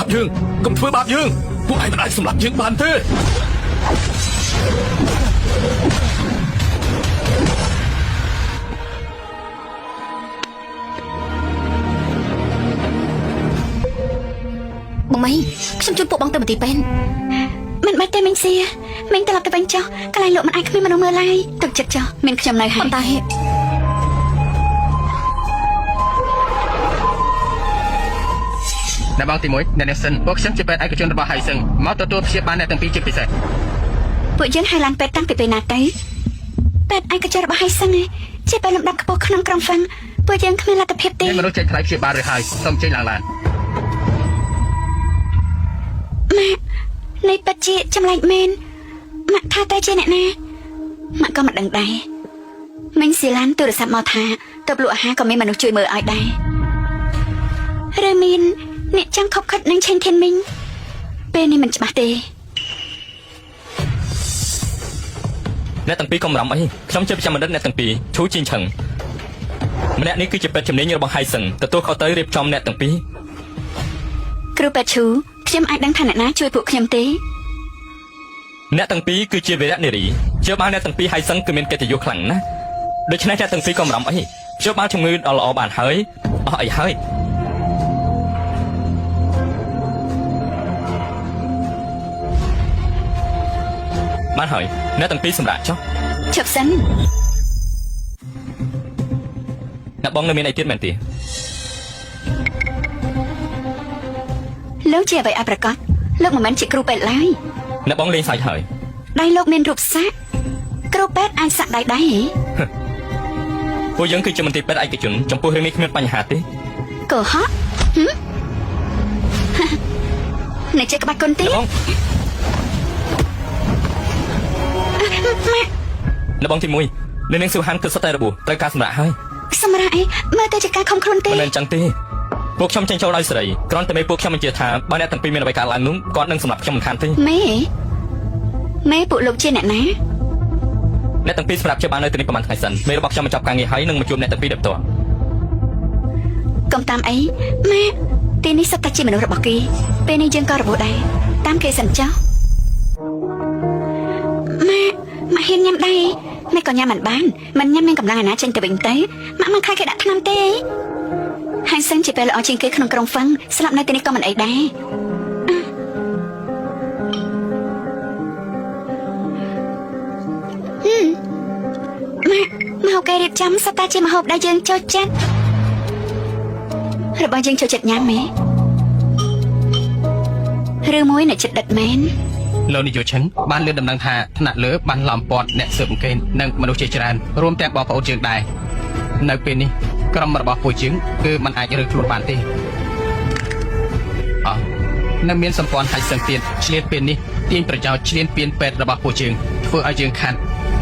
บយើងកុំធ្វើបាបយើងពួកឯងមិនអាចសម្លាប់យើងបានទេបងមីខ្ញុំជួយពួកបងទៅមន្ទីរពេទ្យមិនបាច់ទេមីងសៀមីងត្រឡប់ទៅវិញចុះកន្លែងលោកមិនអាចគ្មានមនុស្សមើលឡើយទឹកចិត្តចុះមានខ្ញុំនៅហើយប៉ុន្តែអ្នកបងទី1អ្នកនេះសិនពួកខ្ញុំជាពេទ្យឯកជនរបស់ហៃសឹងមកទទួលព្យាបាលអ្នកទាំងពីរជាពិសេសពួកយើងហើយឡើងពេទ្យតាំងពីពេលណាទៅពេទ្យឯកជនរបស់ហៃសឹងជាពេទ្យលំដាប់ខ្ពស់ក្នុងក្រុងហ្វាំងពួកយើងគ្មានលទ្ធភាពទេមនុស្សចេញថ្លៃព្យាបាលឬហើយសូមចេញឡើងឡានម៉ាក់នៃពិតជាចម្លែកមែនម៉ាក់ថាតែជាអ្នកណាម៉ាក់ក៏មិនដឹងដែរមិញស៊ីឡានទូរស័ព្ទមកថាទៅលក់អាហារក៏មានមនុស្សជួយមើលឲ្យដែរឬមានអ្នកចង់ខົບខិតនឹងឆេងធានមីងពេលនេះមិនច្បាស់ទេអ្នកទាំងពីរកុំរំអីខ្ញុំជាប្រចាំបណ្ឌិតអ្នកទាំងពីរឈូជីងឆឹងម្នាក់នេះគឺជាពេទ្យជំនាញរបស់ហៃសឹងទទួលខុសត្រូវរៀបចំអ្នកទាំងពីរគ្រូពេទ្យឈូខ្ញុំអាចដឹងថាអ្នកណាជួយពួកខ្ញុំទេអ្នកទាំងពីរគឺជាវីរៈនារីជឿបានអ្នកទាំងពីរហៃសឹងគឺមានកិត្តិយសខ្លាំងណាស់ដូច្នេះអ្នកទាំងពីរកុំរំអីជឿបានជំងឺដ៏ល្អបានហើយអស់អីហើយបានហើយអ្នកទាំងពីរសម្រាប់ចុះឈប់សិនអ្នកបងនៅមានអីទៀតមែនទេលោកជាអ្វីឲ្យប្រកាសលោកមិនមែនជាគ្រូពេទ្យឡើយអ្នកបងលេងសើចហើយដៃលោកមានរូបសាក់គ្រូពេទ្យអាចសាក់ដៃដែរហ៎ពួកយើងគឺជាមន្ទីរពេទ្យឯកជនចំពោះរឿងនេះគ្មានបញ្ហាទេកុហកអ្នកចេះក្បាច់គុនទេអ្នកបងទី1នៅនឹងស៊ូហានគឺសុទ្ធតែរបួសត្រូវការសម្រាប់ហើយសម្រាប់អីមើលទៅជាការខំខ្លួនទេមិនមែនចឹងទេពួកខ្ញុំចេញចូលដោយសេរីគ្រាន់តែមេពួកខ្ញុំបញ្ជាថាបើអ្នកទាំងពីរមានអ្វីកើតឡើងនោះគាត់នឹងសម្រាប់ខ្ញុំមិនខានទេមេពួកលោកជាអ្នកណាអ្នកទាំងពីរសម្រាប់ជាបាននៅទីនេះប្រហែលថ្ងៃសិនមេរបស់ខ្ញុំបញ្ចប់ការងារហើយនឹងមកជួបអ្នកទាំងពីរដល់ផ្ទាល់កុំតាមអីម៉ាទីនេះសុទ្ធតែជាមនុស្សរបស់គេពេលនេះយើងក៏របួសដែរតាមគេសិនចុះម៉ាហ៊ានញ៉ាំដែរម៉ែក៏ញ៉ាំមិនបានមិនញ៉ាំមានកម្លាំងឯណាចេញទៅវិញទៅម៉ាក់មិនខ្លាចគេដាក់ថ្នាំទេហើយសឹងជាពេលល្អជាងគេក្នុងក្រុងហ្វាំងស្លាប់នៅទីនេះក៏មិនអីដែរម៉ាក់មកគេរៀបចំសត្វតាជាម្ហូបដែលយើងចូលចិត្តរបស់យើងចូលចិត្តញ៉ាំទេឬមួយនៅចិត្តដិតមែនលោកនាយកឈិនបានលើកដំណឹងថាថ្នាក់លើបានឡំពាត់អ្នកស៊ើបអង្កេតនិងមនុស្សជាច្រើនរួមទាំងបងប្អូនយើងដែរនៅពេលនេះក្រុមរបស់ពួកយើងគឺมันអាចរើខ្លួនបានទេនៅមានសម្ព័ន្ធហៃសឹងទៀតឆ្លៀនពេលនេះទាញប្រយោជន៍ឆ្លៀនពៀនពេទ្យរបស់ពួកយើងធ្វើឲ្យយើងខាត់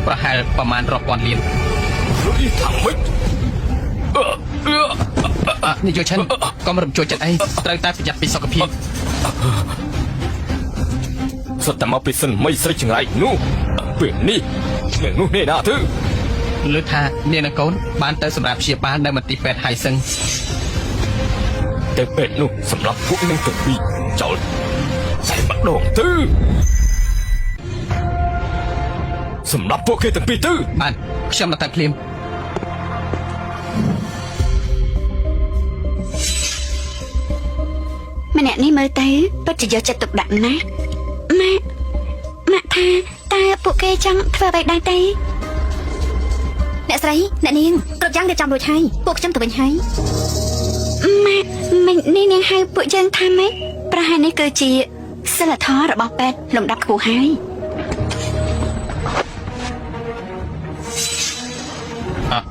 ប្រហែលប្រមាណរាប់ពាន់លាននេះថាម៉េចនាយកឈិនកុំរំជួយចិត្តអីត្រូវតែប្រយ័ត្នពីសុខភាពសុទ្ធតែមកពីសិនមិនស្រីចង្រៃនោះពេលនេះនឹងនោះនេះណាទៅលើថានាងនិងកូនបានទៅសម្រាប់ព្យាបាលនៅមន្ទីរពេទ្យហៃសឹងតែពេទ្យនោះសម្រាប់ពួកនឹងទាំងពីរចោលតែម្ដងទៅសម្រាប់ពួកគេទាំងពីរទៅបានខ្ញុំទៅភ្លាមម្នាក់នេះមើលទៅពិតជាយកចិត្តទុកដាក់ណាស់ម៉ាក់ថាតើពួកគេចង់ធ្វើអ្វីដែរទេអ្នកស្រីអ្នកនាងគ្រប់យ៉ាងរៀបចំរួចហើយពួកខ្ញុំទៅវិញហើយម៉ាក់មិញនេះនាងហៅពួកយើងថាម៉េចប្រហែលនេះគឺជាសិលធម៌របស់ពេទ្យលំដាប់ខ្ពស់ហើយ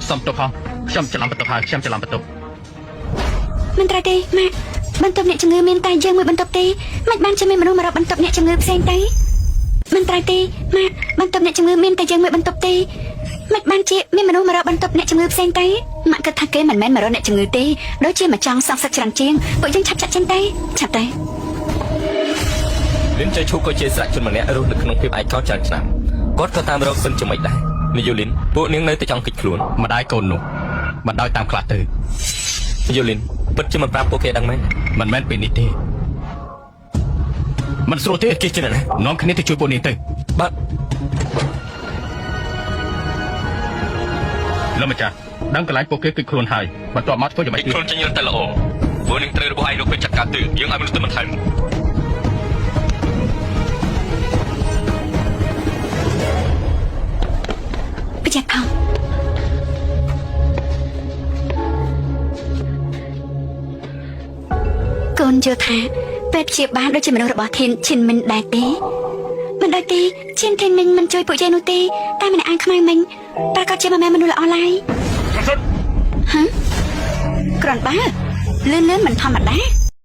សុំទោសផងខ្ញុំច្រឡំបន្ទប់ហើយខ្ញុំច្រឡំបន្ទប់មិនត្រូវទេម៉ាក់បន្ទប់អ្នកជំងឺមានតែយើងមួយបន្ទប់ទេមិនបានជាមានមនុស្សមករាប់បន្ទប់អ្នកជំងឺផ្សេងទៅមិនត្រូវទេម៉ាក់បន្ទប់អ្នកជំងឺមានតែយើងមួយបន្ទប់ទេមិនបានជាមានមនុស្សមករាប់បន្ទប់អ្នកជំងឺផ្សេងទៅម៉ាក់គិតថាគេមិនមែនមករកអ្នកជំងឺទេដូចជាមកចង់សងសឹកច្រើនជាងពួកយើងឆាប់ចាក់ចេញទៅឆាប់ទៅលិនចៃឈូក៏ជាស្រាក់ជនម្នាក់រស់នៅក្នុងភាពឯកោច្រើនឆ្នាំគាត់ក៏តាមរកសិនជាមិនដែរនាយូលីនពួកនាងនៅតែចង់គេចខ្លួនម្ដាយកូននោះមិនដោយតាមខ្លះទៅនាយូលីនពិតជាមិនប្រាប់ពួកគេដឹងមែនមិនមែនពេលនេះទេ មិនស្រួលទេ គេជាអ្នកណា នាំគ្នាទៅជួយពួកនេះទៅ បាទ លោកម្ចាស់ដឹងកន្លែងពួកគេគិតខ្លួនហើយបន្ទាប់មកធ្វើយ៉ាងម៉េច ឯខ្លួនចេញទៅល្អព្រោះនឹងត្រូវរបស់ឯងនោះពេលចាត់ការទិយើងឲ្យមនុស្សទៅបន្ថែម ប្រយ័ត្នផងកូនយល់ថាពេទ្យព្យាបាលដូចជាមនុស្សរបស់ធានឈិនមិនដែរទេមិនដូចទេឈិនធានមិញមិនជួយពួកយាយនោះទេតែម្នាក់ឯងខ្មៅមិញប្រកាសជាមិនមែនមនុស្សល្អឡើយហ៎គ្រាន់បើលឿនមិនធម្មតា